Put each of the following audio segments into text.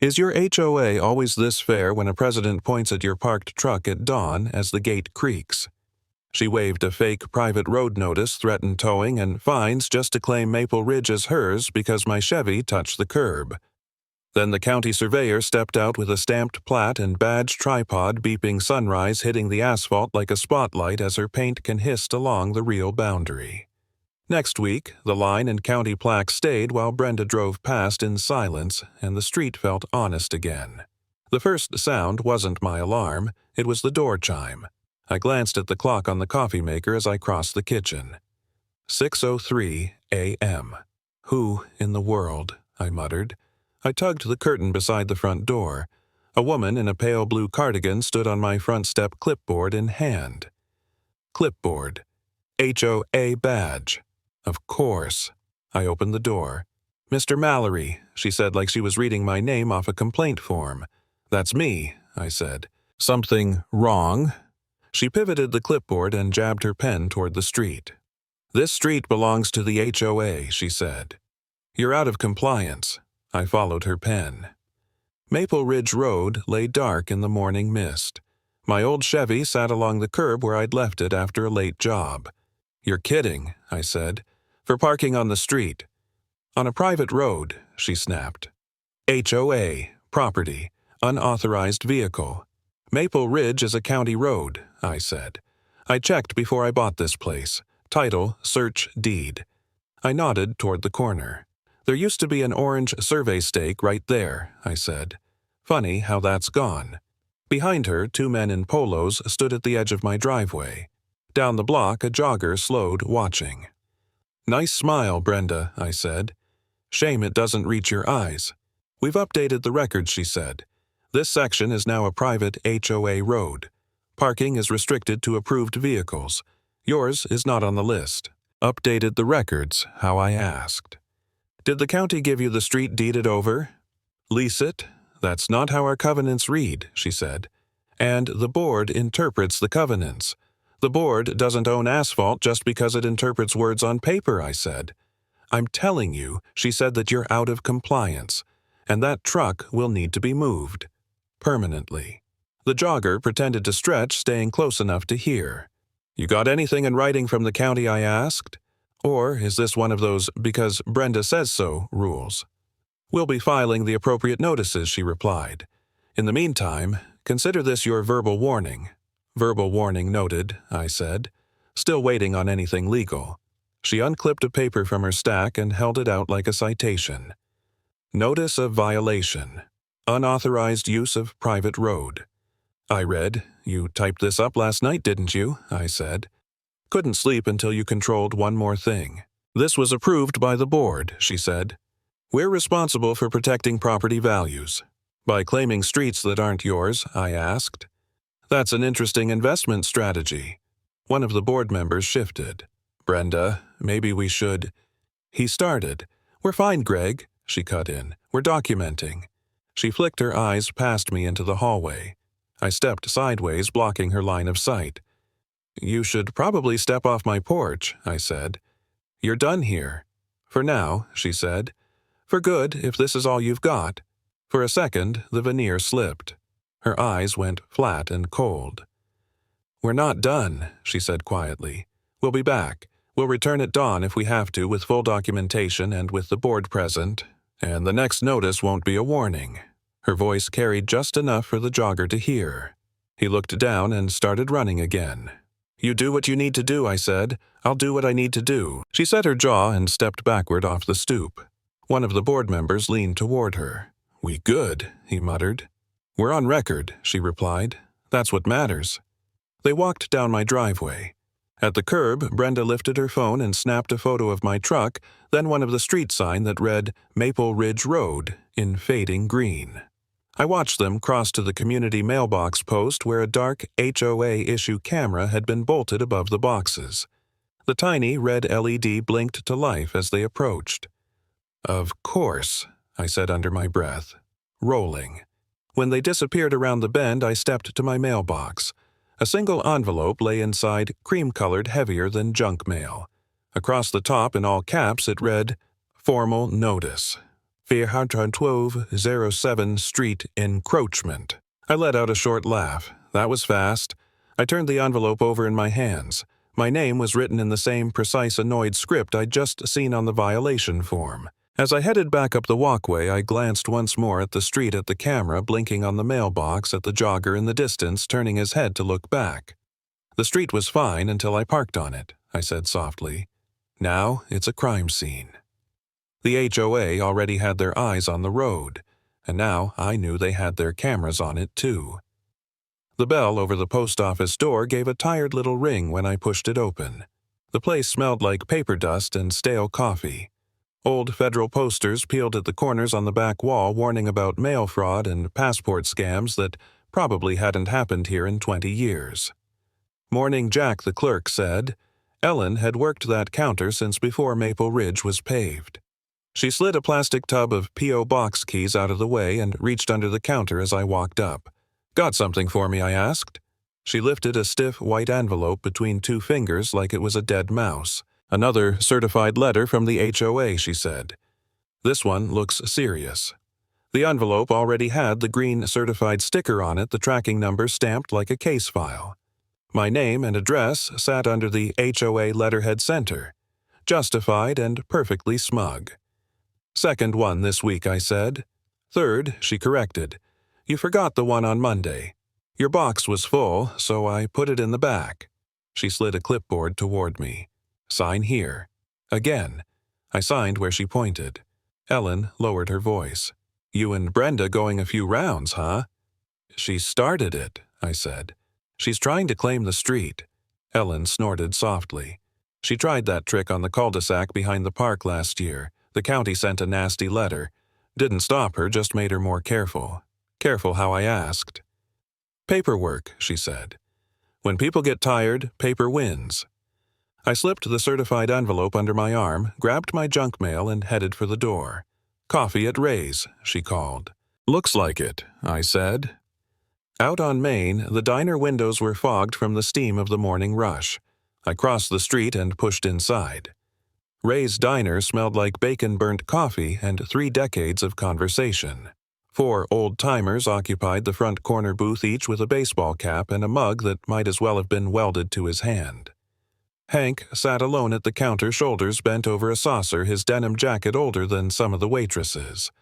Is your HOA always this fair when a president points at your parked truck at dawn as the gate creaks? She waved a fake private road notice, threatened towing and fines just to claim Maple Ridge as hers because my Chevy touched the curb. Then the county surveyor stepped out with a stamped plat and badge tripod, beeping sunrise hitting the asphalt like a spotlight as her paint can hiss along the real boundary. Next week, the line and county plaque stayed while Brenda drove past in silence, and the street felt honest again. The first sound wasn't my alarm, it was the door chime. I glanced at the clock on the coffee maker as I crossed the kitchen. 6:03 a.m. Who in the world? I muttered. I tugged the curtain beside the front door. A woman in a pale blue cardigan stood on my front step, clipboard in hand. Clipboard. HOA badge. Of course. I opened the door. "Mr. Mallory," she said like she was reading my name off a complaint form. "That's me," I said. "Something wrong?" She pivoted the clipboard and jabbed her pen toward the street. "This street belongs to the HOA," she said. "You're out of compliance." I followed her pen. Maple Ridge Road lay dark in the morning mist. My old Chevy sat along the curb where I'd left it after a late job. "You're kidding," I said. "For parking on the street." "On a private road," she snapped. "HOA, property, unauthorized vehicle. Maple Ridge is a county road," I said. "I checked before I bought this place. Title, search deed." I nodded toward the corner. "There used to be an orange survey stake right there," I said. "Funny how that's gone." Behind her, two men in polos stood at the edge of my driveway. Down the block, a jogger slowed, watching. "Nice smile, Brenda," I said. "Shame it doesn't reach your eyes." "We've updated the record," she said. "This section is now a private HOA road. Parking is restricted to approved vehicles. Yours is not on the list." "Updated the records?" how I asked. "Did the county give you the street deeded over?" "Lease it? That's not how our covenants read," she said. "And the board interprets the covenants. The board doesn't own asphalt just because it interprets words on paper," I said. "I'm telling you," she said, "that you're out of compliance, and that truck will need to be moved. Permanently." The jogger pretended to stretch, staying close enough to hear. "You got anything in writing from the county?" I asked. "Or is this one of those because Brenda says so rules?" "We'll be filing the appropriate notices," she replied. "In the meantime, consider this your verbal warning." "Verbal warning noted," I said, still waiting on anything legal. She unclipped a paper from her stack and held it out like a citation. "Notice of violation. Unauthorized use of private road." I read. "You typed this up last night, didn't you?" I said. "Couldn't sleep until you controlled one more thing." "This was approved by the board," she said. "We're responsible for protecting property values." "By claiming streets that aren't yours?" I asked. "That's an interesting investment strategy." One of the board members shifted. "Brenda, maybe we should—" He started. "We're fine, Greg," she cut in. "We're documenting." She flicked her eyes past me into the hallway. I stepped sideways, blocking her line of sight. "You should probably step off my porch," I said. "You're done here." "For now," she said. "For good, if this is all you've got." For a second, the veneer slipped. Her eyes went flat and cold. "We're not done," she said quietly. "We'll be back. We'll return at dawn if we have to, with full documentation and with the board present. And the next notice won't be a warning." Her voice carried just enough for the jogger to hear. He looked down and started running again. "You do what you need to do," I said. "I'll do what I need to do." She set her jaw and stepped backward off the stoop. One of the board members leaned toward her. "We good," he muttered. "We're on record," she replied. "That's what matters." They walked down my driveway. At the curb, Brenda lifted her phone and snapped a photo of my truck, then one of the street sign that read Maple Ridge Road in fading green. I watched them cross to the community mailbox post where a dark HOA-issue camera had been bolted above the boxes. The tiny red LED blinked to life as they approached. "Of course," I said under my breath. Rolling. When they disappeared around the bend, I stepped to my mailbox. A single envelope lay inside, cream-colored, heavier than junk mail. Across the top, in all caps, it read, "Formal notice." 41207 Street encroachment. I let out a short laugh. That was fast. I turned the envelope over in my hands. My name was written in the same precise annoyed script I'd just seen on the violation form. As I headed back up the walkway, I glanced once more at the street at the camera blinking on the mailbox at the jogger in the distance turning his head to look back. The street was fine until I parked on it, I said softly. Now it's a crime scene. The HOA already had their eyes on the road, and now I knew they had their cameras on it too. The bell over the post office door gave a tired little ring when I pushed it open. The place smelled like paper dust and stale coffee. Old federal posters peeled at the corners on the back wall warning about mail fraud and passport scams that probably hadn't happened here in 20 years. Morning Jack, the clerk, said Ellen had worked that counter since before Maple Ridge was paved. She slid a plastic tub of P.O. box keys out of the way and reached under the counter as I walked up. "Got something for me?" I asked. She lifted a stiff white envelope between two fingers like it was a dead mouse. "Another certified letter from the HOA," she said. "This one looks serious." The envelope already had the green certified sticker on it, the tracking number stamped like a case file. My name and address sat under the HOA letterhead center, justified and perfectly smug. "Second one this week," I said. "Third," she corrected. "You forgot the one on Monday. Your box was full, so I put it in the back." She slid a clipboard toward me. "Sign here." Again. I signed where she pointed. Ellen lowered her voice. "You and Brenda going a few rounds, huh?" "She started it," I said. "She's trying to claim the street." Ellen snorted softly. "She tried that trick on the cul-de-sac behind the park last year. The county sent a nasty letter. Didn't stop her, just made her more careful. Careful how I asked." "Paperwork," she said. "When people get tired, paper wins." I slipped the certified envelope under my arm, grabbed my junk mail, and headed for the door. "Coffee at Ray's," she called. "Looks like it," I said. Out on Main, the diner windows were fogged from the steam of the morning rush. I crossed the street and pushed inside. Ray's diner smelled like bacon-burnt coffee and 3 decades of conversation. 4 old-timers occupied the front corner booth, each with a baseball cap and a mug that might as well have been welded to his hand. Hank sat alone at the counter, shoulders bent over a saucer, his denim jacket older than some of the waitresses.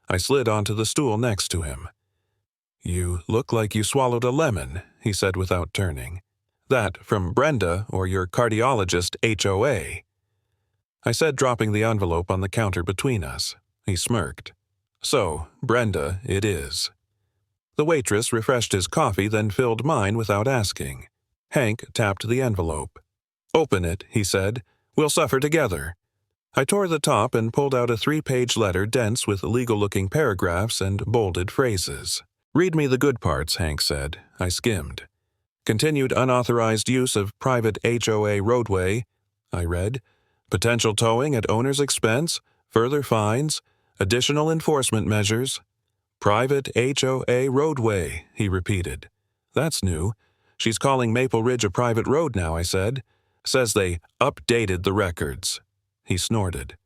I slid onto the stool next to him. "You look like you swallowed a lemon," he said without turning. "That from Brenda or your cardiologist HOA." I said, dropping the envelope on the counter between us. He smirked. "So, Brenda it is." The waitress refreshed his coffee, then filled mine without asking. Hank tapped the envelope. "Open it," he said. "We'll suffer together." I tore the top and pulled out a 3-page letter dense with legal-looking paragraphs and bolded phrases. "Read me the good parts," Hank said. I skimmed. "Continued unauthorized use of private HOA roadway," I read. "Potential towing at owner's expense, further fines, additional enforcement measures." "Private HOA roadway," he repeated. "That's new. She's calling Maple Ridge a private road now," I said. "Says they updated the records." He snorted.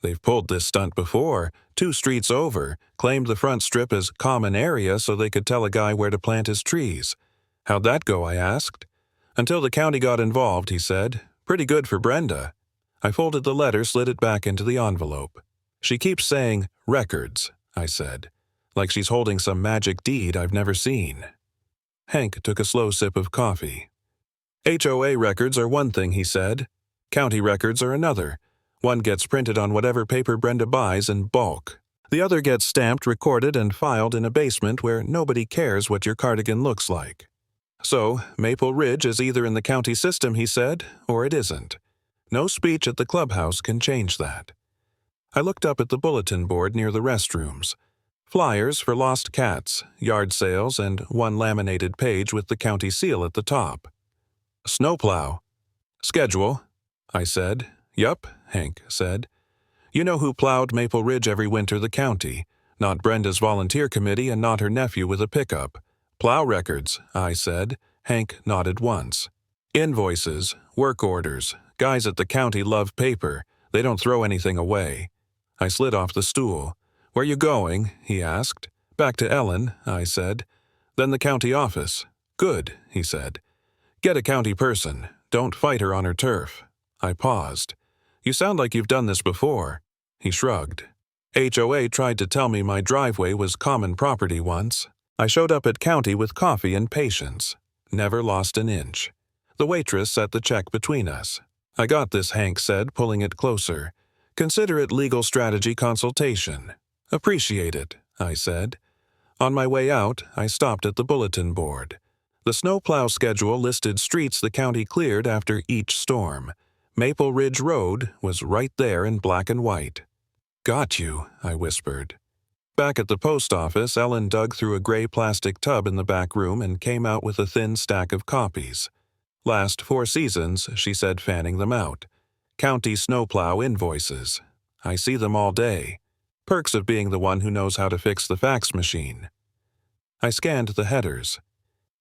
"They've pulled this stunt before. 2 streets over, claimed the front strip as common area so they could tell a guy where to plant his trees." "How'd that go?" I asked. "Until the county got involved," he said. "Pretty good for Brenda." I folded the letter, slid it back into the envelope. "She keeps saying records," I said, "like she's holding some magic deed I've never seen." Hank took a slow sip of coffee. "HOA records are one thing," he said. "County records are another. One gets printed on whatever paper Brenda buys in bulk. The other gets stamped, recorded, and filed in a basement where nobody cares what your cardigan looks like. So, Maple Ridge is either in the county system," he said, "or it isn't. No speech at the clubhouse can change that." I looked up at the bulletin board near the restrooms. Flyers for lost cats, yard sales, and 1 laminated page with the county seal at the top. "Snowplow." "Schedule," I said. "Yup," Hank said. "You know who plowed Maple Ridge every winter? The county. Not Brenda's volunteer committee and not her nephew with a pickup. Plow records," I said. Hank nodded once. "Invoices, work orders. Guys at the county love paper. They don't throw anything away." I slid off the stool. "Where you going?" he asked. "Back to Ellen," I said. "Then the county office." "Good," he said. "Get a county person. Don't fight her on her turf." I paused. "You sound like you've done this before." He shrugged. "HOA tried to tell me my driveway was common property once. I showed up at county with coffee and patience. Never lost an inch. The waitress set the check between us. "I got this," Hank said, pulling it closer. "Consider it legal strategy consultation." "Appreciate it," I said. On my way out, I stopped at the bulletin board. The snowplow schedule listed streets the county cleared after each storm. Maple Ridge Road was right there in black and white. "Got you," I whispered. Back at the post office, Ellen dug through a gray plastic tub in the back room and came out with a thin stack of copies. "Last 4 seasons," she said, fanning them out. "County snowplow invoices. I see them all day. Perks of being the one who knows how to fix the fax machine." I scanned the headers.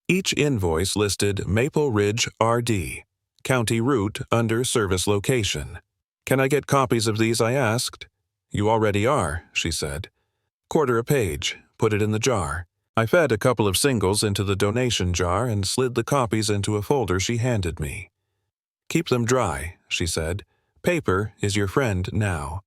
Each invoice listed Maple Ridge RD, county route under service location. "Can I get copies of these?" I asked. "You already are," she said. "Quarter a page. Put it in the jar." I fed a couple of singles into the donation jar and slid the copies into a folder she handed me. "Keep them dry," she said. "Paper is your friend now."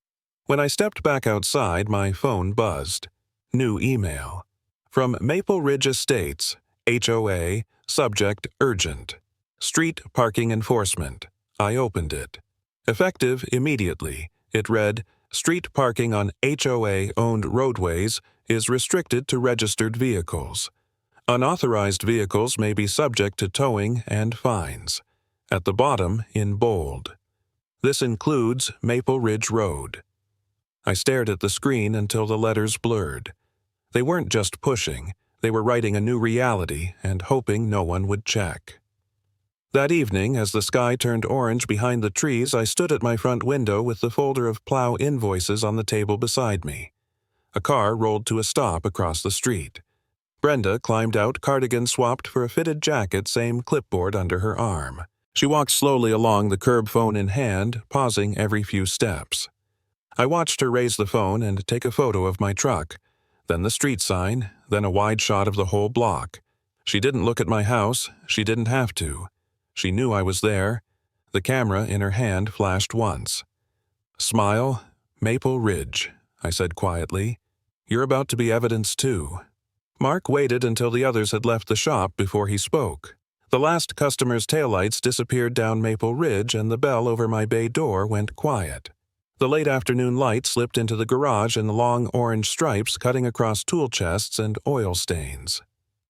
When I stepped back outside, my phone buzzed. New email. From Maple Ridge Estates, HOA, subject urgent. Street parking enforcement. I opened it. Effective immediately, it read, "Street parking on HOA-owned roadways is restricted to registered vehicles. Unauthorized vehicles may be subject to towing and fines." At the bottom, in bold. "This includes Maple Ridge Road." I stared at the screen until the letters blurred. They weren't just pushing, they were writing a new reality and hoping no one would check. That evening, as the sky turned orange behind the trees, I stood at my front window with the folder of plow invoices on the table beside me. A car rolled to a stop across the street. Brenda climbed out, cardigan swapped for a fitted jacket, same clipboard under her arm. She walked slowly along the curb, phone in hand, pausing every few steps. I watched her raise the phone and take a photo of my truck, then the street sign, then a wide shot of the whole block. She didn't look at my house. She didn't have to. She knew I was there. The camera in her hand flashed once. "Smile, Maple Ridge," I said quietly. "You're about to be evidence too." Mark waited until the others had left the shop before he spoke. The last customer's taillights disappeared down Maple Ridge and the bell over my bay door went quiet. The late afternoon light slipped into the garage in long orange stripes cutting across tool chests and oil stains.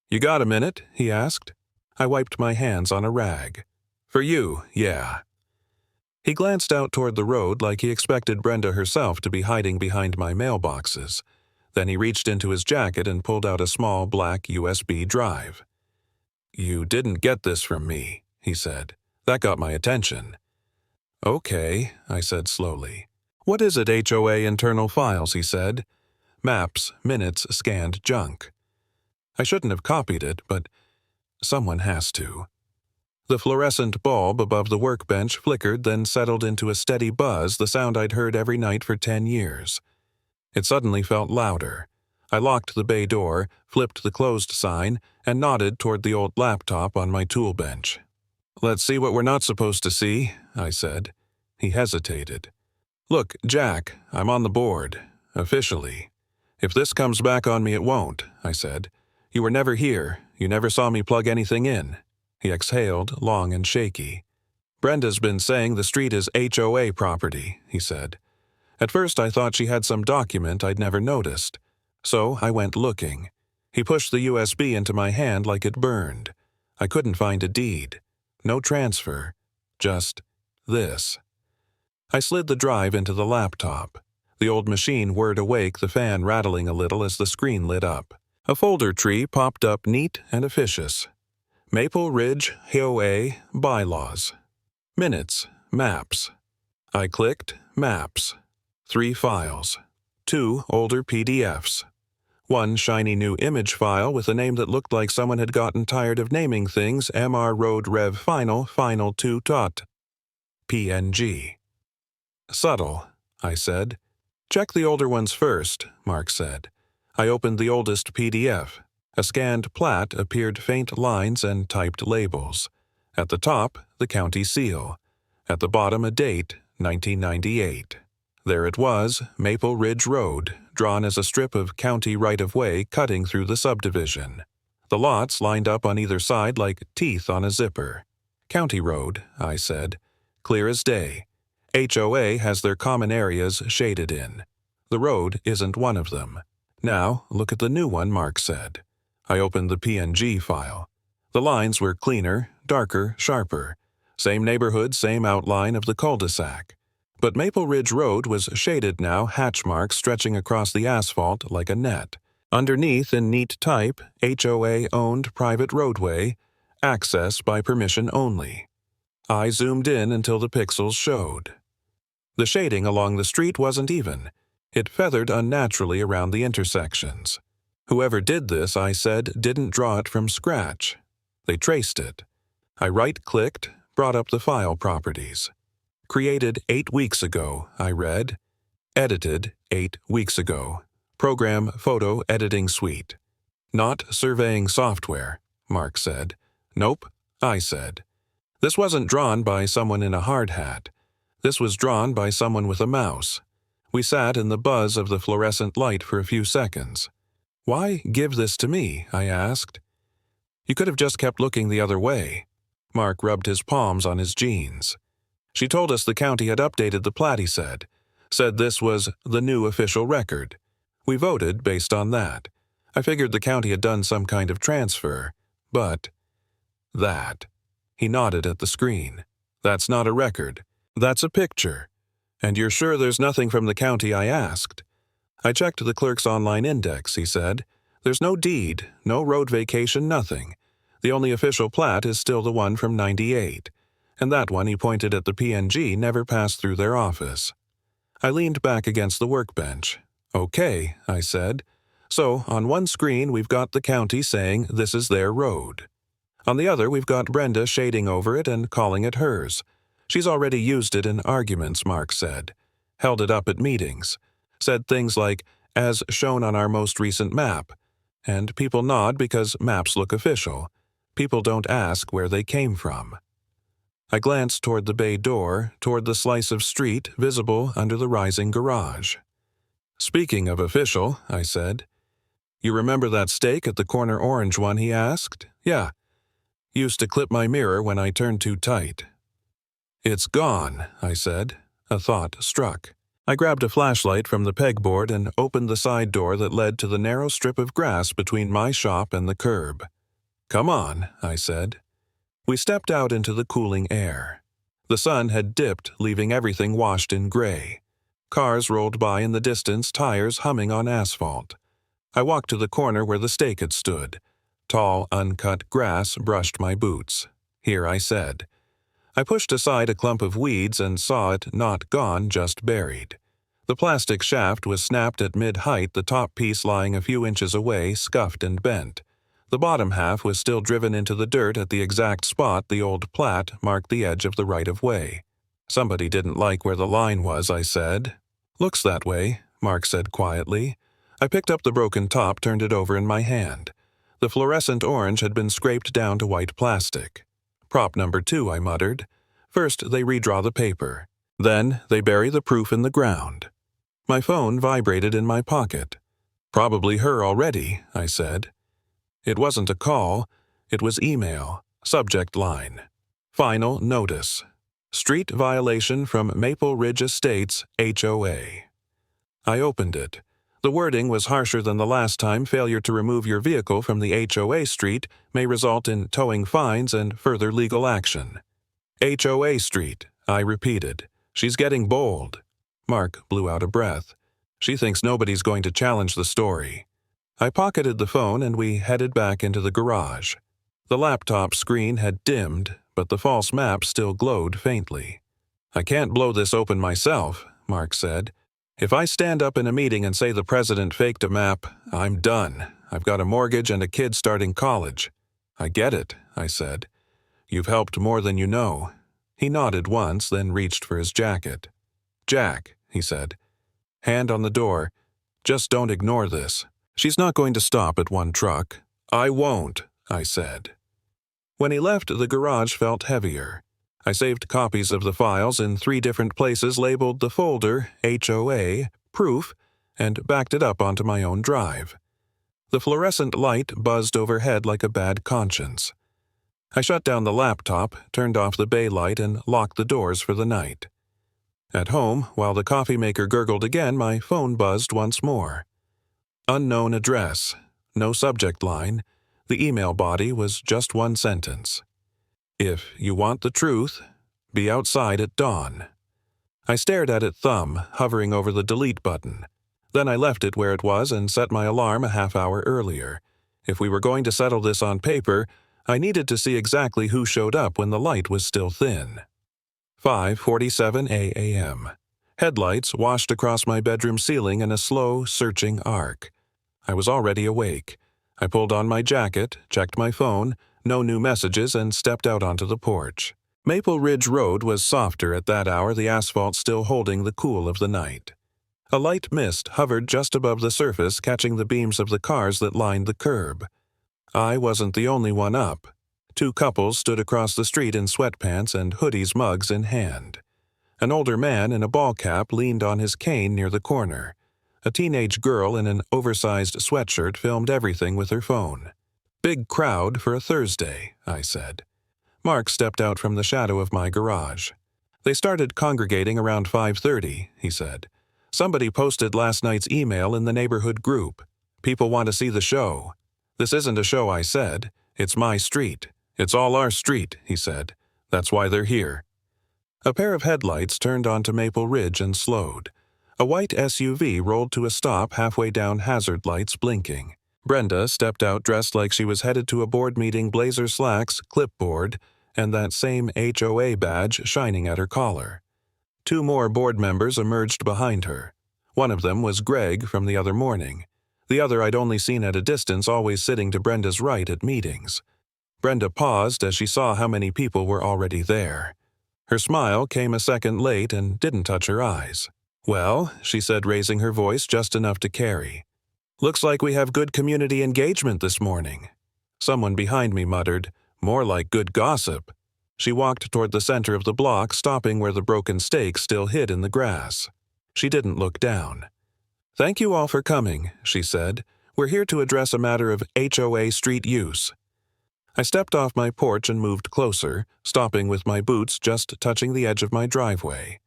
"You got a minute?" he asked. I wiped my hands on a rag. "For you, yeah." He glanced out toward the road like he expected Brenda herself to be hiding behind my mailboxes. Then he reached into his jacket and pulled out a small black USB drive. "You didn't get this from me," he said. "That got my attention." "Okay," I said slowly. "What is it, HOA internal files?" he said. "Maps, minutes, scanned junk." I shouldn't have copied it, but someone has to. The fluorescent bulb above the workbench flickered, then settled into a steady buzz, the sound I'd heard every night for 10 years. It suddenly felt louder. I locked the bay door, flipped the closed sign, and nodded toward the old laptop on my tool bench. "Let's see what we're not supposed to see," I said. He hesitated. "Look, Jack, I'm on the board. Officially. If this comes back on me, it won't," I said. "You were never here. You never saw me plug anything in." He exhaled, long and shaky. "Brenda's been saying the street is HOA property," he said. "At first I thought she had some document I'd never noticed. So I went looking. He pushed the USB into my hand like it burned. I couldn't find a deed. No transfer. Just this." I slid the drive into the laptop. The old machine whirred awake, the fan rattling a little as the screen lit up. A folder tree popped up neat and officious. Maple Ridge HOA bylaws. Minutes, maps. I clicked maps. 3 files. 2 older PDFs. 1 shiny new image file with a name that looked like someone had gotten tired of naming things, MR Road Rev Final 2. PNG. "Subtle," I said. Check the older ones first, Mark said. I opened the oldest PDF. A scanned plat appeared faint lines and typed labels. At the top, the county seal. At the bottom, a date, 1998. There it was, Maple Ridge Road, drawn as a strip of county right-of-way cutting through the subdivision. The lots lined up on either side like teeth on a zipper. County Road, I said. Clear as day. HOA has their common areas shaded in. The road isn't one of them. Now, look at the new one, Mark said. I opened the PNG file. The lines were cleaner, darker, sharper. Same neighborhood, same outline of the cul-de-sac. But Maple Ridge Road was shaded now, hatch marks stretching across the asphalt like a net. Underneath, in neat type, HOA-owned private roadway, access by permission only. I zoomed in until the pixels showed. The shading along the street wasn't even. It feathered unnaturally around the intersections. Whoever did this, I said, didn't draw it from scratch. They traced it. I right-clicked, brought up the file properties. Created 8 weeks ago, I read. Edited 8 weeks ago. Program Photo Editing Suite. Not surveying software, Mark said. Nope, I said. This wasn't drawn by someone in a hard hat. This was drawn by someone with a mouse. We sat in the buzz of the fluorescent light for a few seconds. Why give this to me? I asked. You could have just kept looking the other way. Mark rubbed his palms on his jeans. She told us the county had updated the plat, he said. Said this was the new official record. We voted based on that. I figured the county had done some kind of transfer. But that. He nodded at the screen. That's not a record. That's a picture. And you're sure there's nothing from the county I asked? I checked the clerk's online index, he said. There's no deed, no road vacation, nothing. The only official plat is still the one from '98. And that one, he pointed at the PNG, never passed through their office. I leaned back against the workbench. Okay, I said. So, on one screen we've got the county saying this is their road. On the other we've got Brenda shading over it and calling it hers. She's already used it in arguments, Mark said. Held it up at meetings. Said things like, as shown on our most recent map. And people nod because maps look official. People don't ask where they came from. I glanced toward the bay door, toward the slice of street visible under the rising garage. Speaking of official, I said. You remember that stake at the corner orange one, he asked. Yeah. Used to clip my mirror when I turned too tight. It's gone, I said. A thought struck. I grabbed a flashlight from the pegboard and opened the side door that led to the narrow strip of grass between my shop and the curb. Come on, I said. We stepped out into the cooling air. The sun had dipped, leaving everything washed in gray. Cars rolled by in the distance, tires humming on asphalt. I walked to the corner where the stake had stood. Tall, uncut grass brushed my boots. Here, I said. I pushed aside a clump of weeds and saw it not gone, just buried. The plastic shaft was snapped at mid-height, the top piece lying a few inches away, scuffed and bent. The bottom half was still driven into the dirt at the exact spot the old plat marked the edge of the right-of-way. Somebody didn't like where the line was, I said. Looks that way, Mark said quietly. I picked up the broken top, turned it over in my hand. The fluorescent orange had been scraped down to white plastic. Prop number 2, I muttered. First, they redraw the paper. Then, they bury the proof in the ground. My phone vibrated in my pocket. Probably her already, I said. It wasn't a call. It was email. Subject line. Final notice. Street violation from Maple Ridge Estates, HOA. I opened it. The wording was harsher than the last time. Failure to remove your vehicle from the HOA street may result in towing fines and further legal action. HOA street, I repeated. She's getting bold. Mark blew out a breath. She thinks nobody's going to challenge the story. I pocketed the phone and we headed back into the garage. The laptop screen had dimmed, but the false map still glowed faintly. I can't blow this open myself, Mark said. If I stand up in a meeting and say the president faked a map, I'm done. I've got a mortgage and a kid starting college. I get it, I said. You've helped more than you know. He nodded once, then reached for his jacket. Jack, he said. hand on the door. "Just don't ignore this. She's not going to stop at one truck." "I won't," I said. When he left, the garage felt heavier. I saved copies of the files in 3 different places labeled the folder HOA, Proof, and backed it up onto my own drive. The fluorescent light buzzed overhead like a bad conscience. I shut down the laptop, turned off the bay light, and locked the doors for the night. At home, while the coffee maker gurgled again, my phone buzzed once more. Unknown address. No subject line. The email body was just one sentence. "If you want the truth, be outside at dawn." I stared at it, thumb hovering over the delete button. Then I left it where it was and set my alarm a half hour earlier. If we were going to settle this on paper, I needed to see exactly who showed up when the light was still thin. 5:47 a.m. Headlights washed across my bedroom ceiling in a slow, searching arc. I was already awake. I pulled on my jacket, checked my phone, no new messages, and stepped out onto the porch. Maple Ridge Road was softer at that hour, the asphalt still holding the cool of the night. A light mist hovered just above the surface, catching the beams of the cars that lined the curb. I wasn't the only one up. 2 couples stood across the street in sweatpants and hoodies, mugs in hand. An older man in a ball cap leaned on his cane near the corner. A teenage girl in an oversized sweatshirt filmed everything with her phone. "Big crowd for a Thursday," I said. Mark stepped out from the shadow of my garage. "They started congregating around 5:30, he said. "Somebody posted last night's email in the neighborhood group. People want to see the show." "This isn't a show," I said. "It's my street. It's all our street," he said. "That's why they're here." A pair of headlights turned onto Maple Ridge and slowed. A white SUV rolled to a stop halfway down, hazard lights blinking. Brenda stepped out dressed like she was headed to a board meeting, blazer slacks, clipboard, and that same HOA badge shining at her collar. 2 more board members emerged behind her. One of them was Greg from the other morning. The other I'd only seen at a distance, always sitting to Brenda's right at meetings. Brenda paused as she saw how many people were already there. Her smile came a second late and didn't touch her eyes. "Well," she said, raising her voice just enough to carry. "Looks like we have good community engagement this morning." Someone behind me muttered, "More like good gossip." She walked toward the center of the block, stopping where the broken stake still hid in the grass. She didn't look down. "Thank you all for coming," she said. "We're here to address a matter of HOA street use." I stepped off my porch and moved closer, stopping with my boots just touching the edge of my driveway.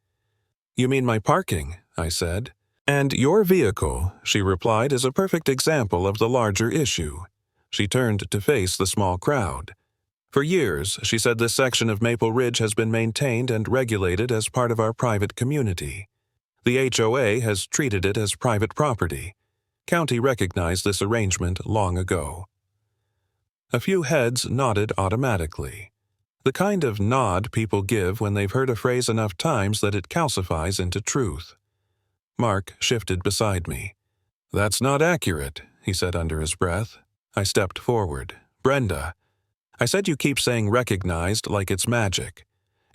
"You mean my parking?" I said. "And your vehicle," she replied, "is a perfect example of the larger issue." She turned to face the small crowd. "For years," she said, "this section of Maple Ridge has been maintained and regulated as part of our private community. The HOA has treated it as private property. County recognized this arrangement long ago." A few heads nodded automatically. The kind of nod people give when they've heard a phrase enough times that it calcifies into truth. Mark shifted beside me. "That's not accurate," he said under his breath. I stepped forward. "Brenda, I said you keep saying recognized like it's magic.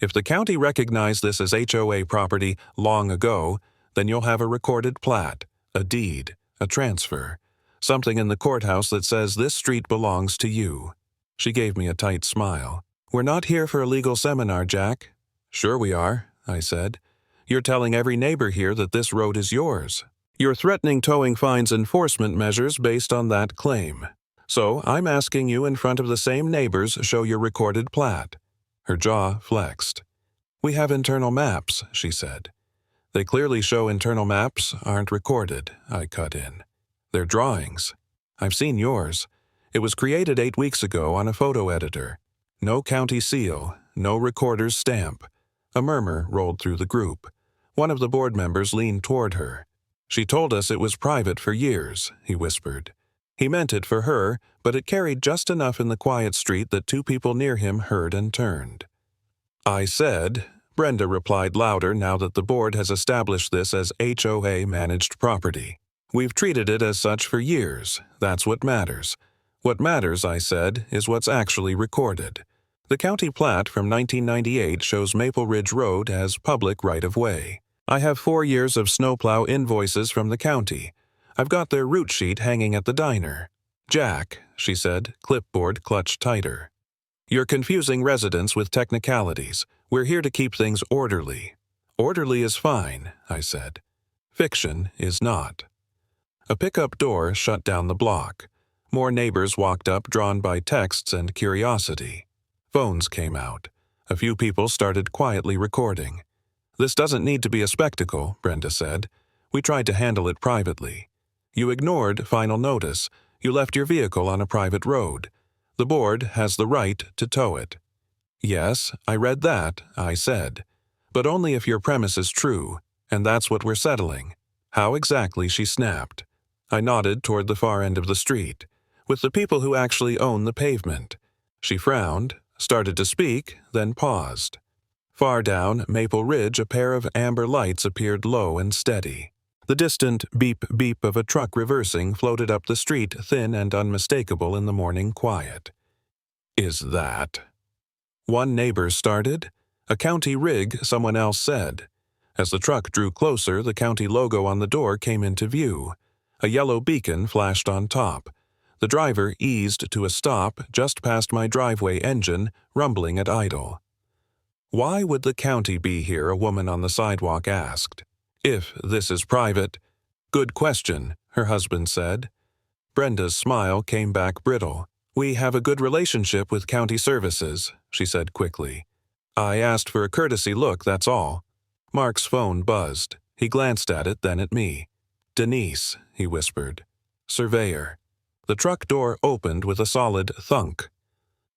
If the county recognized this as HOA property long ago, then you'll have a recorded plat, a deed, a transfer, something in the courthouse that says this street belongs to you." She gave me a tight smile. "We're not here for a legal seminar, Jack." "Sure we are," I said. "You're telling every neighbor here that this road is yours. You're threatening towing fines enforcement measures based on that claim. So I'm asking you in front of the same neighbors show your recorded plat." Her jaw flexed. "We have internal maps," she said. "They clearly show internal maps aren't recorded," I cut in. "They're drawings. I've seen yours. It was created 8 weeks ago on a photo editor. No county seal, no recorder's stamp." A murmur rolled through the group. One of the board members leaned toward her. "She told us it was private for years," he whispered. He meant it for her, but it carried just enough in the quiet street that 2 people near him heard and turned. "I said," Brenda replied louder now that the board has established this as HOA managed property. "We've treated it as such for years. That's what matters. What matters, I said, is what's actually recorded. The county plat from 1998 shows Maple Ridge Road as public right-of-way. I have 4 years of snowplow invoices from the county. I've got their route sheet hanging at the diner. Jack, she said, clipboard clutched tighter. You're confusing residents with technicalities. We're here to keep things orderly. Orderly is fine, I said. Fiction is not. A pickup door shut down the block. More neighbors walked up, drawn by texts and curiosity. Phones came out. A few people started quietly recording. This doesn't need to be a spectacle, Brenda said. We tried to handle it privately. You ignored final notice. You left your vehicle on a private road. The board has the right to tow it. Yes, I read that, I said. But only if your premise is true, and that's what we're settling. How exactly, she snapped. I nodded toward the far end of the street, with the people who actually own the pavement. She frowned, started to speak, then paused. Far down Maple Ridge, a pair of amber lights appeared low and steady. The distant beep-beep of a truck reversing floated up the street, thin and unmistakable in the morning quiet. Is that? One neighbor started. A county rig, someone else said. As the truck drew closer, the county logo on the door came into view. A yellow beacon flashed on top. The driver eased to a stop just past my driveway engine, rumbling at idle. Why would the county be here, a woman on the sidewalk asked. If this is private. Good question, her husband said. Brenda's smile came back brittle. We have a good relationship with county services, she said quickly. I asked for a courtesy look, that's all. Mark's phone buzzed. He glanced at it, then at me. Denise, he whispered. Surveyor. The truck door opened with a solid thunk.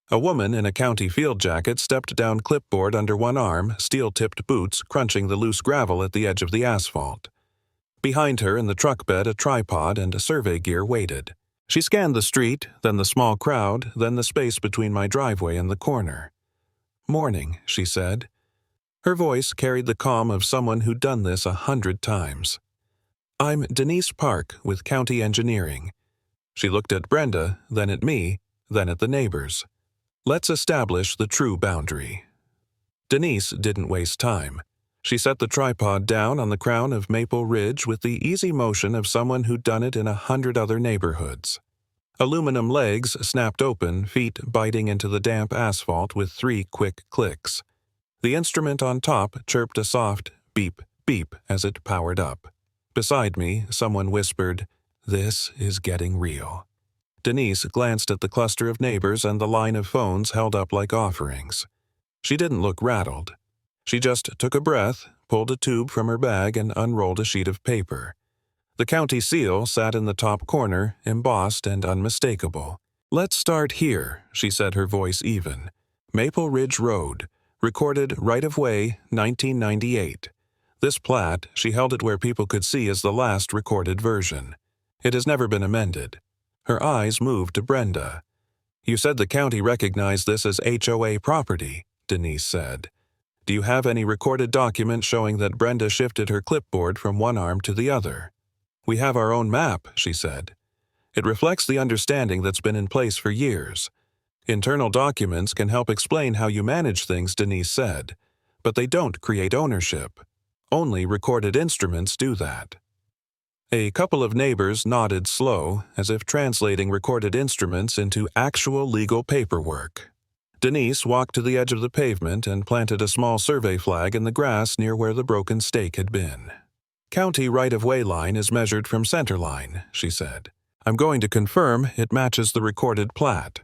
A woman in a county field jacket stepped down, clipboard under one arm, steel-tipped boots crunching the loose gravel at the edge of the asphalt. Behind her in the truck bed, a tripod and a survey gear waited. She scanned the street, then the small crowd, then the space between my driveway and the corner. Morning, she said. Her voice carried the calm of someone who'd done this 100 times. I'm Denise Park with County Engineering. She looked at Brenda, then at me, then at the neighbors. Let's establish the true boundary. Denise didn't waste time. She set the tripod down on the crown of Maple Ridge with the easy motion of someone who'd done it in 100 other neighborhoods. Aluminum legs snapped open, feet biting into the damp asphalt with 3 quick clicks. The instrument on top chirped a soft beep, beep as it powered up. Beside me, someone whispered, "This is getting real." Denise glanced at the cluster of neighbors and the line of phones held up like offerings. She didn't look rattled. She just took a breath, pulled a tube from her bag, and unrolled a sheet of paper. The county seal sat in the top corner, embossed and unmistakable. Let's start here, she said, her voice even. Maple Ridge Road, recorded right-of-way, 1998. This plat, she held it where people could see, is the last recorded version. It has never been amended. Her eyes moved to Brenda. You said the county recognized this as HOA property, Denise said. Do you have any recorded document showing that Brenda shifted her clipboard from one arm to the other? We have our own map, she said. It reflects the understanding that's been in place for years. Internal documents can help explain how you manage things, Denise said, but they don't create ownership. Only recorded instruments do that. A couple of neighbors nodded slow, as if translating recorded instruments into actual legal paperwork. Denise walked to the edge of the pavement and planted a small survey flag in the grass near where the broken stake had been. County right-of-way line is measured from center line, she said. I'm going to confirm it matches the recorded plat.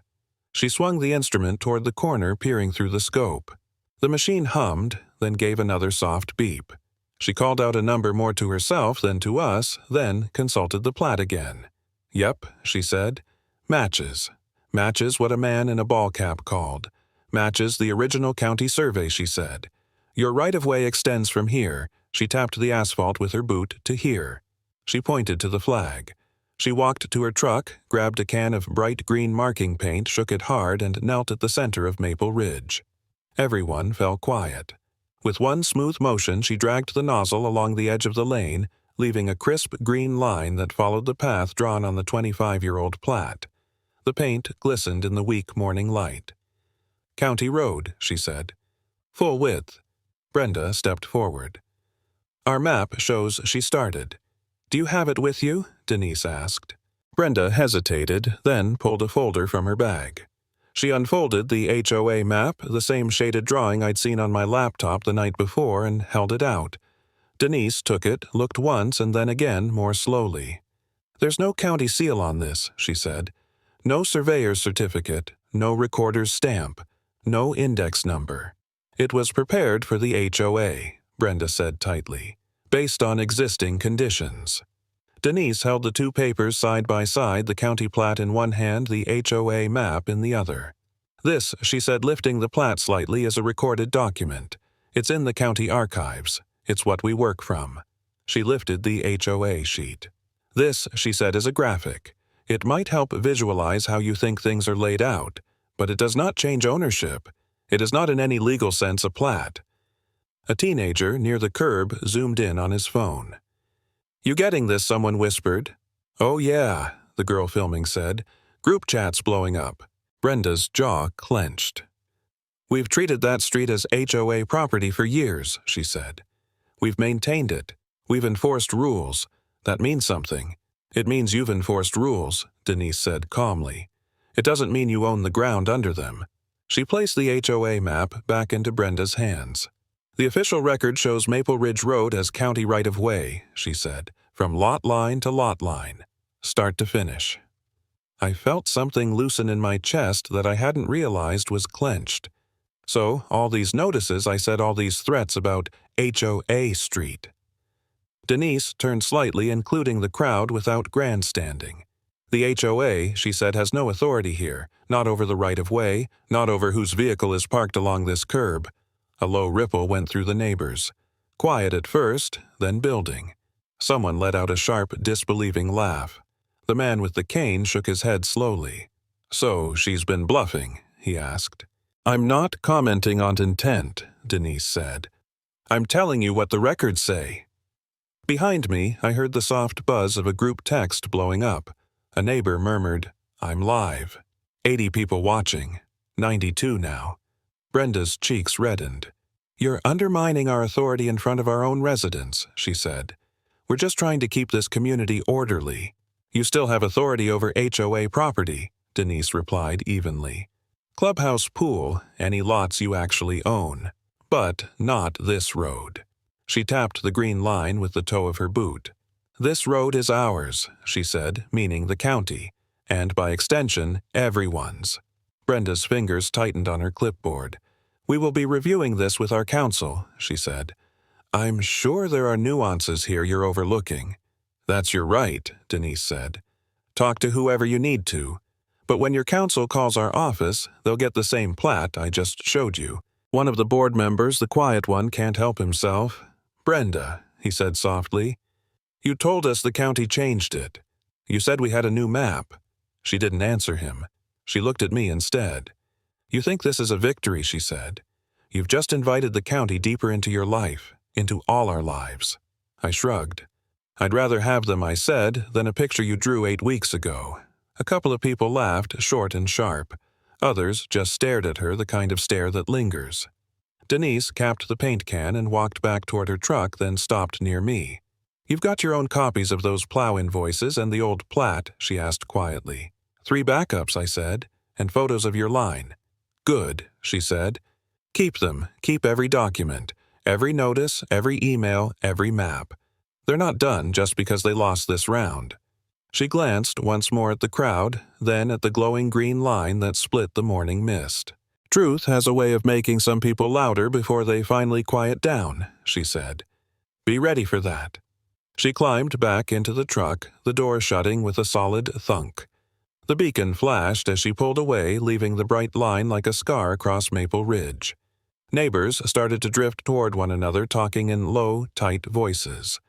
She swung the instrument toward the corner, peering through the scope. The machine hummed, then gave another soft beep. She called out a number more to herself than to us, then consulted the plat again. Yep, she said. Matches. Matches what a man in a ball cap called. Matches the original county survey, she said. Your right-of-way extends from here. She tapped the asphalt with her boot to here. She pointed to the flag. She walked to her truck, grabbed a can of bright green marking paint, shook it hard, and knelt at the center of Maple Ridge. Everyone fell quiet. With one smooth motion, she dragged the nozzle along the edge of the lane, leaving a crisp green line that followed the path drawn on the 25-year-old plat. The paint glistened in the weak morning light. County Road, she said. Full width. Brenda stepped forward. Our map shows she started. Do you have it with you? Denise asked. Brenda hesitated, then pulled a folder from her bag. She unfolded the HOA map, the same shaded drawing I'd seen on my laptop the night before, and held it out. Denise took it, looked once and then again more slowly. There's no county seal on this, she said. No surveyor's certificate, no recorder's stamp, no index number. It was prepared for the HOA, Brenda said tightly, based on existing conditions. Denise held the two papers side by side, the county plat in one hand, the HOA map in the other. This, she said, lifting the plat slightly, is a recorded document. It's in the county archives. It's what we work from. She lifted the HOA sheet. This, she said, is a graphic. It might help visualize how you think things are laid out, but it does not change ownership. It is not in any legal sense a plat. A teenager near the curb zoomed in on his phone. You getting this? Someone whispered. Oh yeah, the girl filming said. Group chats blowing up. Brenda's jaw clenched. We've treated that street as HOA property for years, she said. We've maintained it. We've enforced rules. That means something. It means you've enforced rules, Denise said calmly. It doesn't mean you own the ground under them. She placed the HOA map back into Brenda's hands. The official record shows Maple Ridge Road as county right-of-way, she said, from lot line to lot line, start to finish. I felt something loosen in my chest that I hadn't realized was clenched. So, all these notices, I said, all these threats about HOA Street. Denise turned slightly, including the crowd, without grandstanding. The HOA, she said, has no authority here, not over the right-of-way, not over whose vehicle is parked along this curb. A low ripple went through the neighbors. Quiet at first, then building. Someone let out a sharp, disbelieving laugh. The man with the cane shook his head slowly. So she's been bluffing, he asked. I'm not commenting on intent, Denise said. I'm telling you what the records say. Behind me, I heard the soft buzz of a group text blowing up. A neighbor murmured, I'm live. 80 people watching. 92 now. Brenda's cheeks reddened. You're undermining our authority in front of our own residents, she said. We're just trying to keep this community orderly. You still have authority over HOA property, Denise replied evenly. Clubhouse pool, any lots you actually own. But not this road. She tapped the green line with the toe of her boot. This road is ours, she said, meaning the county, and by extension, everyone's. Brenda's fingers tightened on her clipboard. We will be reviewing this with our counsel, she said. I'm sure there are nuances here you're overlooking. That's your right, Denise said. Talk to whoever you need to. But when your counsel calls our office, they'll get the same plat I just showed you. One of the board members, the quiet one, can't help himself. Brenda, he said softly, you told us the county changed it. You said we had a new map. She didn't answer him. She looked at me instead. You think this is a victory, she said. You've just invited the county deeper into your life, into all our lives. I shrugged. I'd rather have them, I said, than a picture you drew 8 weeks ago. A couple of people laughed, short and sharp. Others just stared at her, the kind of stare that lingers. Denise capped the paint can and walked back toward her truck, then stopped near me. You've got your own copies of those plow invoices and the old plat, she asked quietly. 3 backups, I said, and photos of your line. Good, she said. Keep them, keep every document, every notice, every email, every map. They're not done just because they lost this round. She glanced once more at the crowd, then at the glowing green line that split the morning mist. Truth has a way of making some people louder before they finally quiet down, she said. Be ready for that. She climbed back into the truck, the door shutting with a solid thunk. The beacon flashed as she pulled away, leaving the bright line like a scar across Maple Ridge. Neighbors started to drift toward one another, talking in low, tight voices.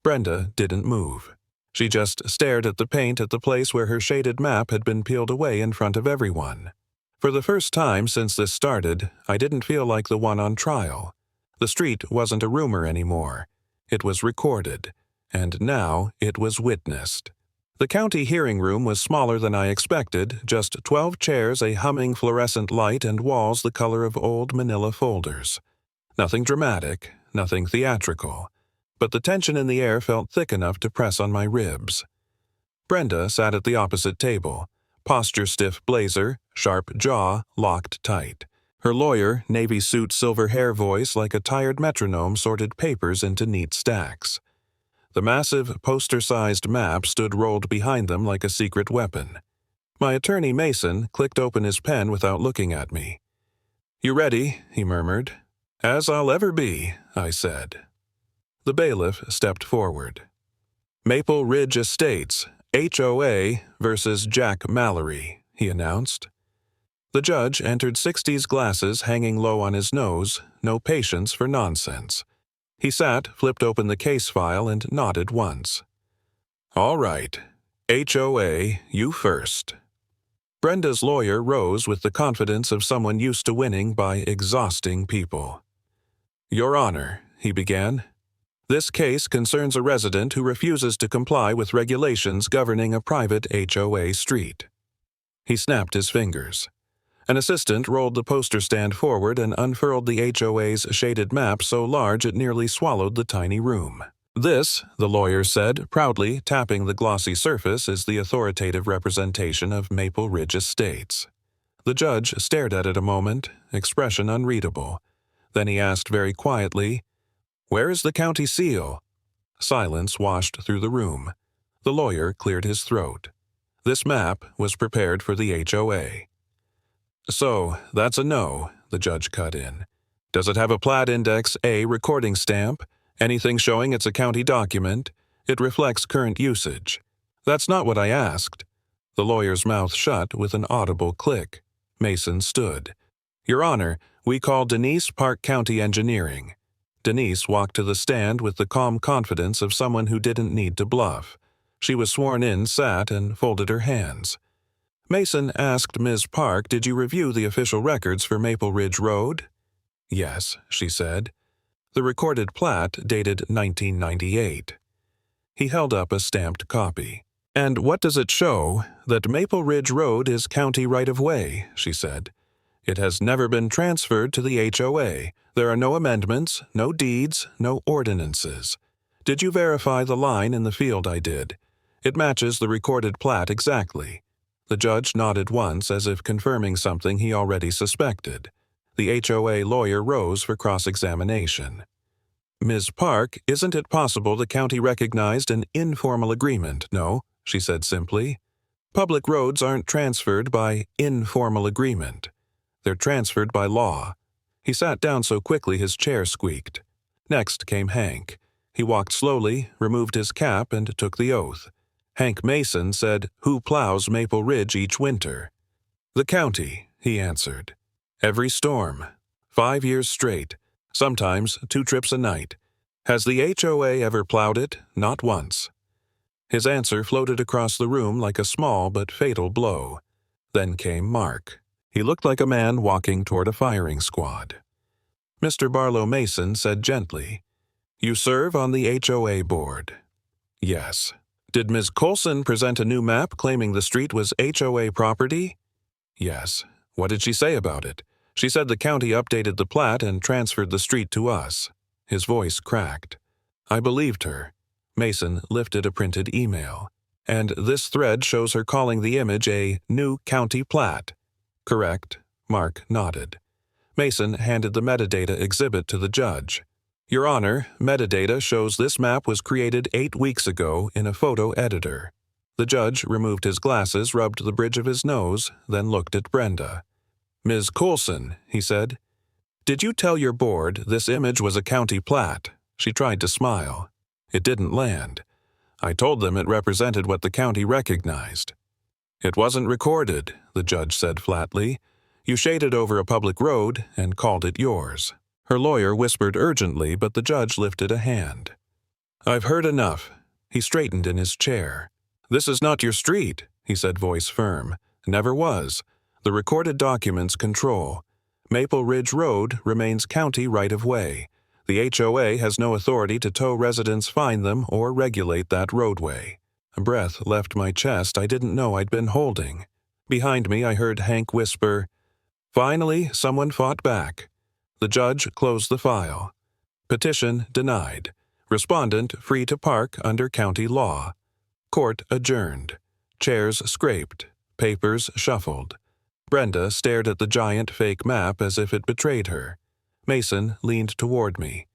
Brenda didn't move. She just stared at the paint at the place where her shaded map had been peeled away in front of everyone. For the first time since this started, I didn't feel like the one on trial. The street wasn't a rumor anymore. It was recorded, and now it was witnessed. The county hearing room was smaller than I expected, just 12 chairs, a humming fluorescent light, and walls the color of old manila folders. Nothing dramatic, nothing theatrical. but the tension in the air felt thick enough to press on my ribs. Brenda sat at the opposite table, posture-stiff blazer, sharp jaw, locked tight. Her lawyer, navy suit silver hair voice like a tired metronome sorted papers into neat stacks. The massive, poster-sized map stood rolled behind them like a secret weapon. My attorney, Mason, clicked open his pen without looking at me. "You ready?" he murmured. "As I'll ever be," I said. The bailiff stepped forward. "Maple Ridge Estates, HOA versus Jack Mallory," he announced. The judge entered 60s glasses hanging low on his nose, no patience for nonsense. He sat, flipped open the case file, and nodded once. "All right. HOA, you first." Brenda's lawyer rose with the confidence of someone used to winning by exhausting people. "Your Honor," he began, "this case concerns a resident who refuses to comply with regulations governing a private HOA street." He snapped his fingers. An assistant rolled the poster stand forward and unfurled the HOA's shaded map so large it nearly swallowed the tiny room. "This," the lawyer said, proudly tapping the glossy surface, "is the authoritative representation of Maple Ridge Estates." The judge stared at it a moment, expression unreadable. Then he asked very quietly, "Where is the county seal?" Silence washed through the room. The lawyer cleared his throat. This map was prepared for the HOA. "So, that's a no," the judge cut in. "Does it have a Plat Index A recording stamp? Anything showing it's a county document? It reflects current usage." "That's not what I asked." The lawyer's mouth shut with an audible click. Mason stood. "Your Honor, we call Denise Park County Engineering." Denise walked to the stand with the calm confidence of someone who didn't need to bluff. She was sworn in, sat, and folded her hands. Mason asked Ms. Park, "Did you review the official records for Maple Ridge Road?" "Yes," she said. The recorded plat dated 1998. He held up a stamped copy. "And what does it show? That Maple Ridge Road is county right-of-way," she said. "It has never been transferred to the HOA. There are no amendments, no deeds, no ordinances. Did you verify the line in the field I did? It matches the recorded plat exactly." The judge nodded once as if confirming something he already suspected. The HOA lawyer rose for cross-examination. "Ms. Park, isn't it possible the county recognized an informal agreement, no?" she said simply. "Public roads aren't transferred by informal agreement. They're transferred by law." He sat down so quickly his chair squeaked. Next came Hank. He walked slowly, removed his cap, and took the oath. Hank Mason said, "Who plows Maple Ridge each winter?" "The county," he answered. "Every storm. 5 years straight. Sometimes 2 trips a night. Has the HOA ever plowed it? Not once." His answer floated across the room like a small but fatal blow. Then came Mark. He looked like a man walking toward a firing squad. Mr. Barlow Mason said gently, "You serve on the HOA board." "Yes." "Did Ms. Coulson present a new map claiming the street was HOA property?" "Yes." "What did she say about it?" "She said the county updated the plat and transferred the street to us." His voice cracked. I believed her. Mason lifted a printed email. "And this thread shows her calling the image a new county plat." "Correct." Mark nodded. Mason handed the metadata exhibit to the judge. "Your Honor, metadata shows this map was created 8 weeks ago in a photo editor." The judge removed his glasses, rubbed the bridge of his nose, then looked at Brenda. "Ms. Coulson," he said, "did you tell your board this image was a county plat?" She tried to smile. It didn't land. "I told them it represented what the county recognized." "It wasn't recorded," the judge said flatly. "You shaded over a public road and called it yours." Her lawyer whispered urgently, but the judge lifted a hand. "I've heard enough." He straightened in his chair. "This is not your street," he said, voice firm. "Never was. The recorded documents control. Maple Ridge Road remains county right-of-way. The HOA has no authority to tow residents, fine them, or regulate that roadway." A breath left my chest I didn't know I'd been holding. Behind me I heard Hank whisper, "Finally, someone fought back." The judge closed the file. Petition denied. Respondent free to park under county law. Court adjourned. Chairs scraped. Papers shuffled. Brenda stared at the giant fake map as if it betrayed her. Mason leaned toward me.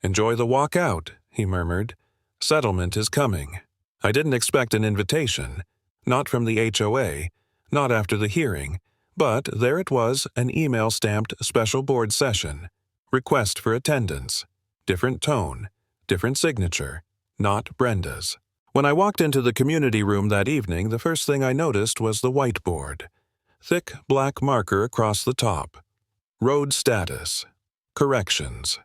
"Enjoy the walk out," he murmured. "Settlement is coming." I didn't expect an invitation. Not from the HOA, not after the hearing, but there it was, an email-stamped special board session. Request for attendance. Different tone. Different signature. Not Brenda's. When I walked into the community room that evening, the first thing I noticed was the whiteboard. Thick black marker across the top. Road status. Corrections.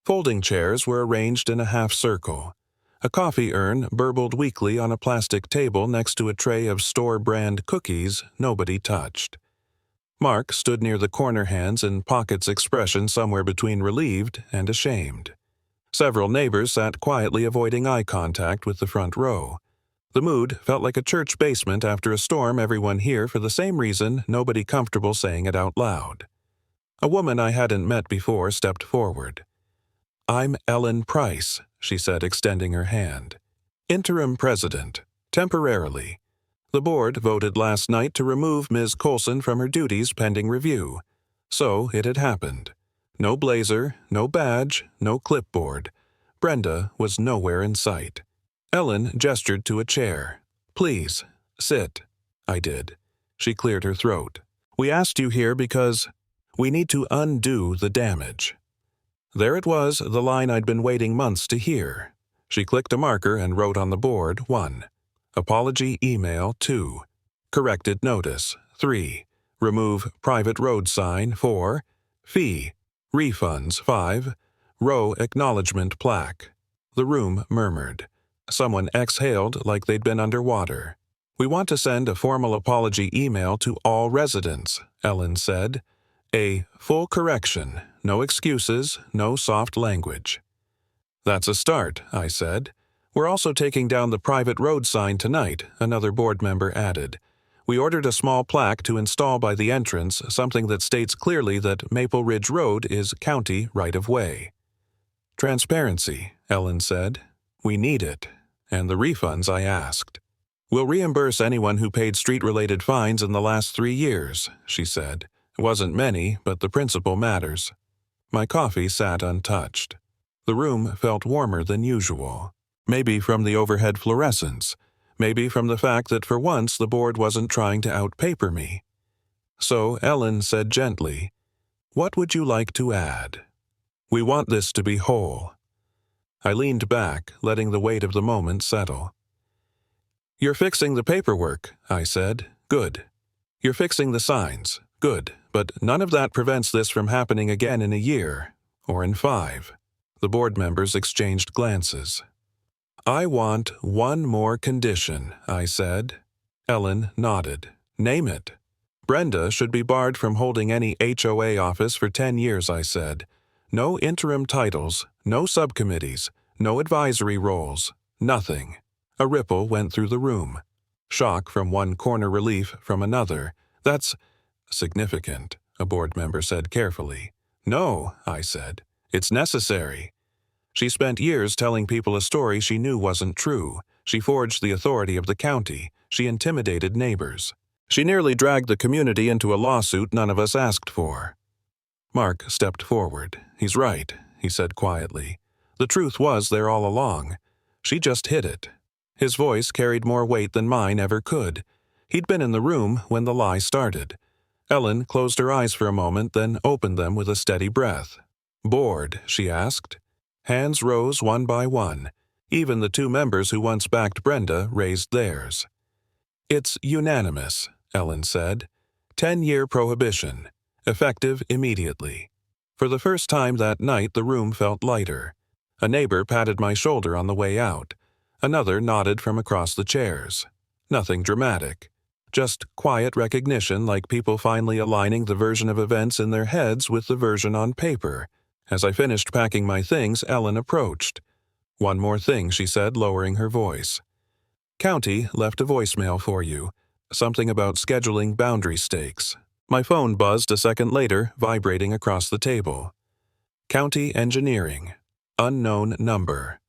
Folding chairs were arranged in a half circle. A coffee urn burbled weakly on a plastic table next to a tray of store-brand cookies nobody touched. Mark stood near the corner, hands in pockets, expression somewhere between relieved and ashamed. Several neighbors sat quietly, avoiding eye contact with the front row. The mood felt like a church basement after a storm, everyone here for the same reason, nobody comfortable saying it out loud. A woman I hadn't met before stepped forward. "I'm Ellen Price," she said, extending her hand. "Interim president, temporarily. The board voted last night to remove Ms. Coulson from her duties pending review. So it had happened. No blazer, no badge, no clipboard. Brenda was nowhere in sight. Ellen gestured to a chair. "Please, sit." I did. She cleared her throat. "We asked you here because we need to undo the damage." There it was, the line I'd been waiting months to hear. She clicked a marker and wrote on the board 1. Apology email 2. Corrected notice 3. Remove private road sign 4. Fee. Refunds 5. Row acknowledgement plaque. The room murmured. Someone exhaled like they'd been underwater. "We want to send a formal apology email to all residents," Ellen said. "A full correction, no excuses, no soft language." "That's a start," I said. "We're also taking down the private road sign tonight," another board member added. "We ordered a small plaque to install by the entrance, something that states clearly that Maple Ridge Road is county right-of-way." "Transparency," Ellen said. "We need it. And the refunds," I asked. "We'll reimburse anyone who paid street-related fines in the last 3 years," she said. "It wasn't many, but the principle matters." My coffee sat untouched. The room felt warmer than usual. Maybe from the overhead fluorescence. Maybe from the fact that for once the board wasn't trying to outpaper me. So Ellen said gently, "What would you like to add?" "We want this to be whole." I leaned back, letting the weight of the moment settle. "You're fixing the paperwork," I said. "Good. You're fixing the signs. Good. But none of that prevents this from happening again in a year, or in 5. The board members exchanged glances. "I want one more condition," I said. Ellen nodded. "Name it." "Brenda should be barred from holding any HOA office for 10 years, I said. "No interim titles, no subcommittees, no advisory roles, nothing." A ripple went through the room. Shock from one corner, relief from another. "That's significant," a board member said carefully. "No," I said. "It's necessary." She spent years telling people a story she knew wasn't true. She forged the authority of the county. She intimidated neighbors. She nearly dragged the community into a lawsuit none of us asked for. Mark stepped forward. "He's right," he said quietly. "The truth was there all along. She just hid it." His voice carried more weight than mine ever could. He'd been in the room when the lie started. Ellen closed her eyes for a moment, then opened them with a steady breath. "Board?" she asked. Hands rose one by one. Even the 2 members who once backed Brenda raised theirs. "It's unanimous," Ellen said. 10-year prohibition. Effective immediately. For the first time that night, the room felt lighter. A neighbor patted my shoulder on the way out. Another nodded from across the chairs. Nothing dramatic. Just quiet recognition, like people finally aligning the version of events in their heads with the version on paper. As I finished packing my things, Ellen approached. "One more thing," she said, lowering her voice. "County left a voicemail for you. Something about scheduling boundary stakes." My phone buzzed a second later, vibrating across the table. "County Engineering. Unknown number."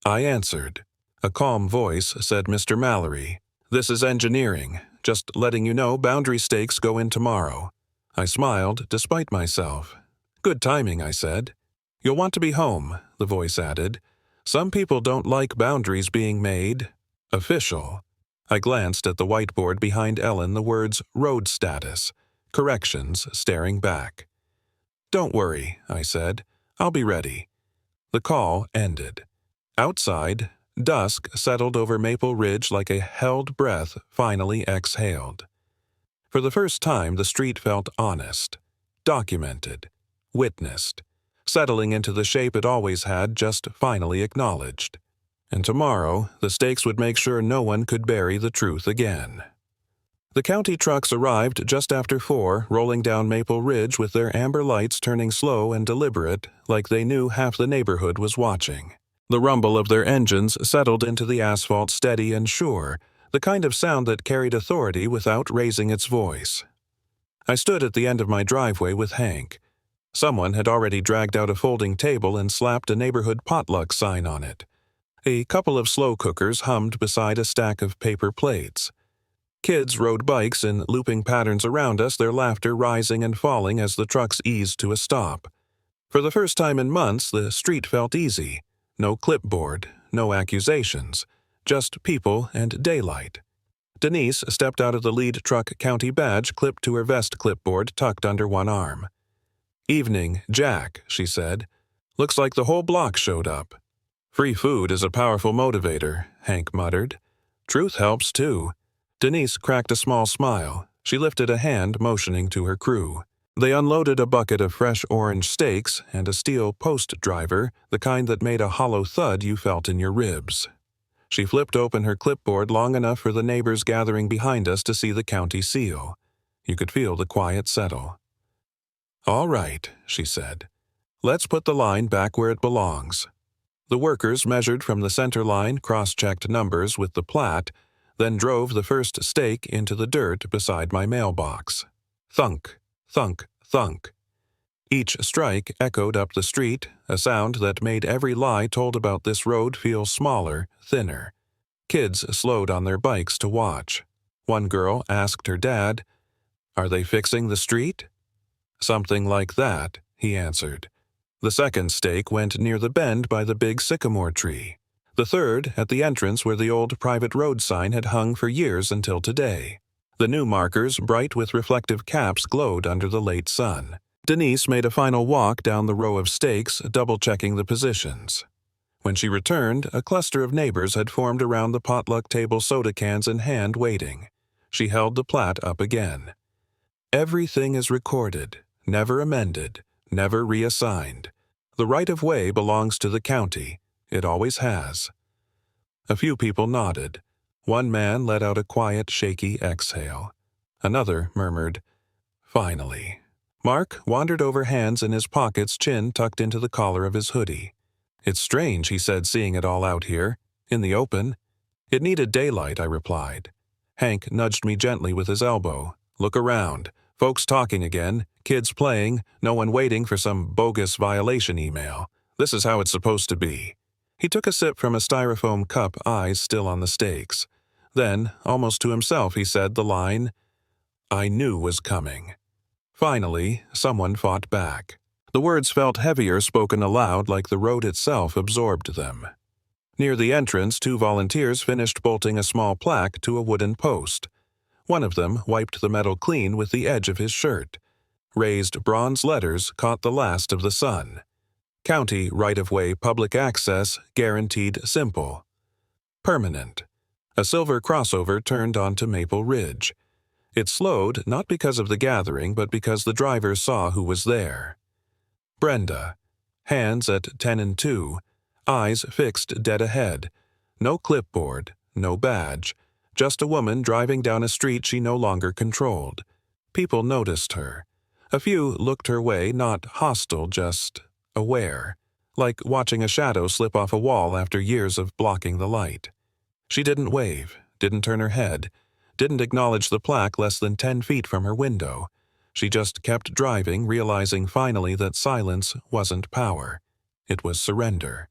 I answered. A calm voice said, "Mr. Mallory, this is engineering. Just letting you know boundary stakes go in tomorrow." I smiled, despite myself. "Good timing," I said. "You'll want to be home," the voice added. "Some people don't like boundaries being made official." I glanced at the whiteboard behind Ellen, the words "road status," corrections staring back. "Don't worry," I said. "I'll be ready." The call ended. Outside, dusk settled over Maple Ridge like a held breath finally exhaled. For the first time, the street felt honest, documented, witnessed, settling into the shape it always had, just finally acknowledged. And tomorrow, the stakes would make sure no one could bury the truth again. The county trucks arrived just after 4, rolling down Maple Ridge with their amber lights turning slow and deliberate, like they knew half the neighborhood was watching. The rumble of their engines settled into the asphalt steady and sure, the kind of sound that carried authority without raising its voice. I stood at the end of my driveway with Hank. Someone had already dragged out a folding table and slapped a neighborhood potluck sign on it. A couple of slow cookers hummed beside a stack of paper plates. Kids rode bikes in looping patterns around us, their laughter rising and falling as the trucks eased to a stop. For the first time in months, the street felt easy. No clipboard, no accusations, just people and daylight. Denise stepped out of the lead truck, county badge clipped to her vest clipboard tucked under one arm. "Evening, Jack," she said. "Looks like the whole block showed up." "Free food is a powerful motivator," Hank muttered. "Truth helps, too." Denise cracked a small smile. She lifted a hand, motioning to her crew. They unloaded a bucket of fresh orange steaks and a steel post driver, the kind that made a hollow thud you felt in your ribs. She flipped open her clipboard long enough for the neighbors gathering behind us to see the county seal. You could feel the quiet settle. "All right," she said. "Let's put the line back where it belongs." The workers measured from the center line, cross-checked numbers with the plat, then drove the first stake into the dirt beside my mailbox. Thunk, thunk, thunk. Each strike echoed up the street, a sound that made every lie told about this road feel smaller, thinner. Kids slowed on their bikes to watch. One girl asked her dad, "Are they fixing the street?" "Something like that," he answered. The second stake went near the bend by the big sycamore tree. The third at the entrance where the old private road sign had hung for years until today. The new markers, bright with reflective caps, glowed under the late sun. Denise made a final walk down the row of stakes, double-checking the positions. When she returned, a cluster of neighbors had formed around the potluck table, soda cans in hand, waiting. She held the plat up again. "Everything is recorded, never amended, never reassigned. The right-of-way belongs to the county. It always has." A few people nodded. One man let out a quiet, shaky exhale. Another murmured, "Finally." Mark wandered over, hands in his pockets, chin tucked into the collar of his hoodie. "It's strange," he said, "seeing it all out here, in the open." "It needed daylight," I replied. Hank nudged me gently with his elbow. "Look around. Folks talking again, kids playing, no one waiting for some bogus violation email. This is how it's supposed to be." He took a sip from a styrofoam cup, eyes still on the stakes. Then, almost to himself, he said the line I knew was coming. Finally, someone fought back. The words felt heavier, spoken aloud, like the road itself absorbed them. Near the entrance, 2 volunteers finished bolting a small plaque to a wooden post. One of them wiped the metal clean with the edge of his shirt. Raised bronze letters caught the last of the sun. County right-of-way public access, guaranteed simple. Permanent. A silver crossover turned onto Maple Ridge. It slowed, not because of the gathering, but because the driver saw who was there. Brenda. Hands at 10 and 2. Eyes fixed dead ahead. No clipboard, no badge. Just a woman driving down a street she no longer controlled. People noticed her. A few looked her way, not hostile, just aware, like watching a shadow slip off a wall after years of blocking the light. She didn't wave, didn't turn her head, didn't acknowledge the plaque less than 10 feet from her window. She just kept driving, realizing finally that silence wasn't power. It was surrender.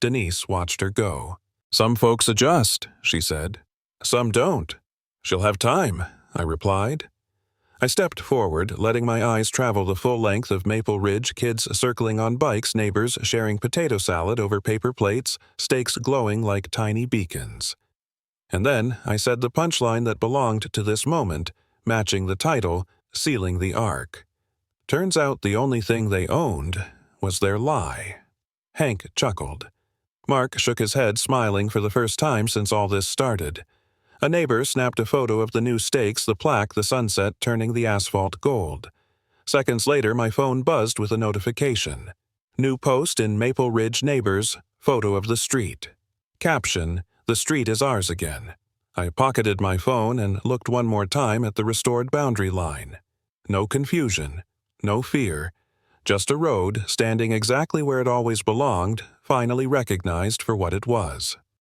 Denise watched her go. "Some folks adjust," she said. "Some don't. She'll have time," I replied. I stepped forward, letting my eyes travel the full length of Maple Ridge, kids circling on bikes, neighbors sharing potato salad over paper plates, steaks glowing like tiny beacons. And then I said the punchline that belonged to this moment, matching the title, sealing the arc. Turns out the only thing they owned was their lie. Hank chuckled. Mark shook his head, smiling for the first time since all this started. A neighbor snapped a photo of the new stakes, the plaque, the sunset turning the asphalt gold. Seconds later, my phone buzzed with a notification. New post in Maple Ridge Neighbors, photo of the street. Caption, "The street is ours again." I pocketed my phone and looked one more time at the restored boundary line. No confusion, no fear, just a road standing exactly where it always belonged, finally recognized for what it was.